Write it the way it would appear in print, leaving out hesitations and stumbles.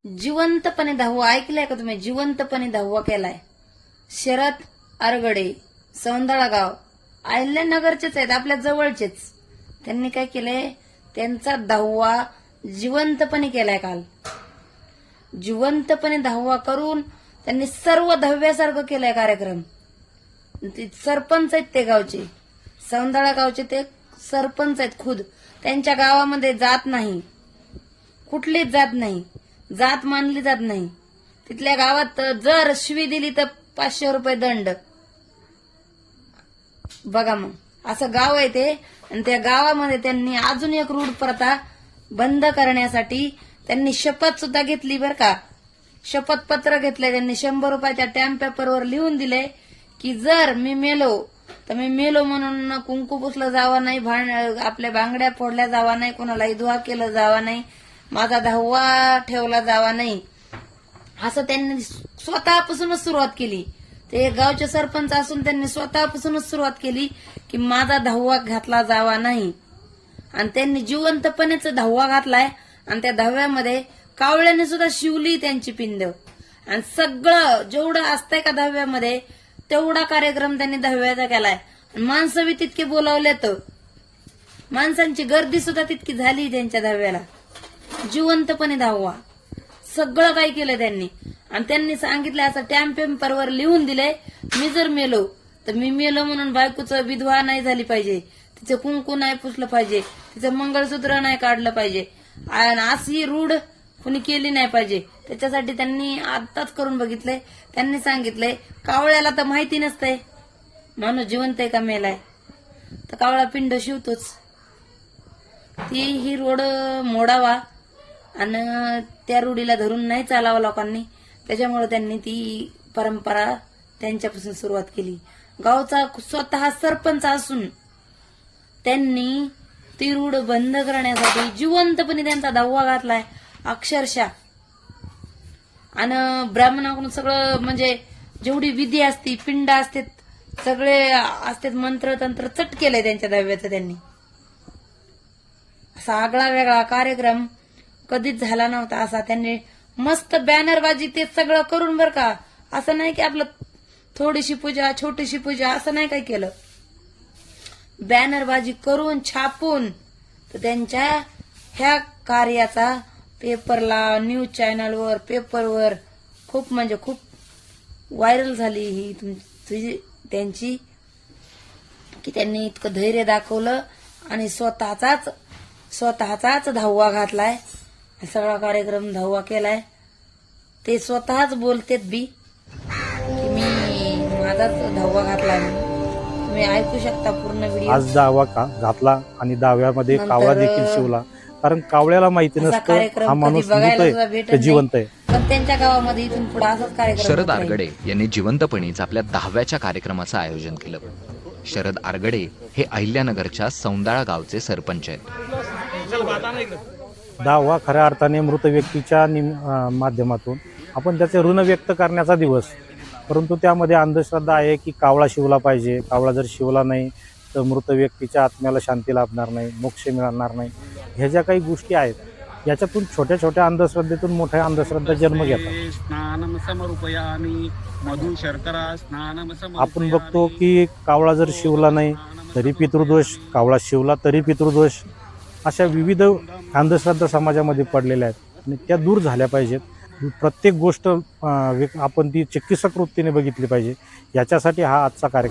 जिवंतपणे दहावा ऐकलाय का तुम्ही? जिवंतपणे दहावा केलाय. शरद आरगडे, सौंदळा गाव, अहिल्यानगरचेच आहेत, आपल्या जवळचेच. त्यांनी काय केलंय? त्यांचा दहावा जिवंतपणे केलाय काल. जिवंतपणे दहावा करून त्यांनी सर्व दहाव्यासारखं केलाय कार्यक्रम. ते सरपंच आहेत ते गावचे, सौंदळा गावचे ते सरपंच आहेत खुद. त्यांच्या गावामध्ये जात नाही, कुठलीच जात नाही, जात मानली जात नाही. तिथल्या गावात जर शिवी दिली तर 500 रुपये दंड. बघा मग, असं गाव आहे ते. आणि त्या गावामध्ये त्यांनी अजून एक रूढ प्रथा बंद करण्यासाठी त्यांनी शपथ सुद्धा घेतली बरं का. शपथपत्र घेतलंय त्यांनी. 100 रुपयाच्या स्टॅम्प पेपरवर लिहून दिले की जर मी मेलो तर मी मेलो म्हणून कुंकू पुसलं जावा नाही, आपल्या बांगड्या फोडल्या जावा नाही, कोणालाही दुआ केलं जावा नाही, माझा दहावा ठेवला जावा नाही, असं त्यांनी स्वतःपासूनच सुरुवात केली. ते गावचे सरपंच असून त्यांनी स्वतःपासूनच सुरुवात केली की माझा दहावा घातला जावा नाही. आणि त्यांनी जिवंतपणेच दहावा घातलाय. आणि त्या दहाव्यामध्ये कावळ्याने सुद्धा शिवली त्यांची पिंड. आणि सगळं जेवढं असतंय का दहाव्यामध्ये तेवढा कार्यक्रम त्यांनी दहाव्याचा केलाय. माणसं बी तितके बोलावलेत, माणसांची गर्दी सुद्धा तितकी झाली त्यांच्या दहाव्याला. जिवंतपणे दहावा सगळं काही केलं त्यांनी. आणि त्यांनी सांगितलं असं स्टॅम्प पेपरवर लिहून दिलंय, मी जर मेलो तर मी मेलो म्हणून बायकोचं विधवा नाही झाली पाहिजे, तिचं कुंकू नाही पुसलं पाहिजे, तिचं मंगळसूत्र नाही काढलं पाहिजे, आणि अशी रूढ कुणी केली नाही पाहिजे. त्याच्यासाठी त्यांनी आताच करून बघितलंय. त्यांनी सांगितलंय कावळ्याला तर माहिती नसतंय माणूस जिवंत आहे का मेलाय, तर कावळा पिंड शिवतोच. ही रोड मोडावा आणि त्या रूढीला धरून नाही चालावं लोकांनी. त्याच्यामुळे त्यांनी ती परंपरा त्यांच्यापासून सुरुवात केली. गावचा स्वतः सरपंच असून त्यांनी ती रूढ बंद करण्यासाठी जिवंतपणे त्यांचा दहावा घातलाय अक्षरशः. आणि ब्राह्मणाकडून सगळं म्हणजे जेवढी विधी असती, पिंड असते, सगळे असते, मंत्र तंत्र चट केलंय त्यांच्या दहाव्याचं त्यांनी. असा आगळा वेगळा कार्यक्रम कधीच झाला नव्हता असा. त्यांनी मस्त बॅनरबाजी ते सगळं करून बरं का, असं नाही की आपलं थोडीशी पूजा छोटीशी पूजा असं नाही काय केलं. बॅनरबाजी करून छापून तर त्यांच्या ह्या कार्याचा पेपरला, न्यूज चॅनलवर, पेपरवर खूप म्हणजे खूप व्हायरल झाली ही त्यांची, की त्यांनी इतकं धैर्य दाखवलं आणि स्वतःचाच दहावा घातलाय. सगळा कार्यक्रम दहावा केलाय. ते स्वतःच बोलतेत बी की मी माझाच दहावा घातलाय. तुम्ही ऐकू शकता पूर्ण व्हिडिओ. आज दहावा घातला आणि दहाव्यामध्ये कावळा देखील शिवला. कारण कावळ्याला माहिती नसतं हा माणूस मृत आहे का जिवंत आहे. पण त्यांच्या गावामध्ये इथून पुढे असंच कार्यक्रम. शरद आरगडे यांनी जिवंतपणीच आपल्या 10व्याच्या कार्यक्रमाचं आयोजन केलं. शरद आरगडे हे अहिल्यानगरच्या सौंदाळा गावचे सरपंच आहेत. दहावा खऱ्या अर्थाने मृत व्यक्तीच्या माध्यमातून आपण त्याचे ऋण व्यक्त करण्याचा दिवस. परंतु त्यामध्ये अंधश्रद्धा आहे की कावळा शिवला पाहिजे, कावळा जर शिवला नाही तर मृत व्यक्तीच्या आत्म्याला शांती लाभणार नाही, मोक्ष मिळणार नाही. ह्या ज्या काही गोष्टी आहेत याच्यातून छोट्या छोट्या अंधश्रद्धेतून मोठ्या अंधश्रद्धा जन्म घेतात. आपण बघतो की कावळा जर शिवला नाही तरी पितृदोष, कावळा शिवला तरी पितृदोष, अशा विविध अंधश्रद्धा समाजामध्ये पडलेल्या आहेत आणि त्या दूर झाल्या पाहिजेत. प्रत्येक गोष्ट आपण ती चिकित्सक वृत्तीने बघितली पाहिजे. याच्यासाठी हा आजचा कार्यक्रम.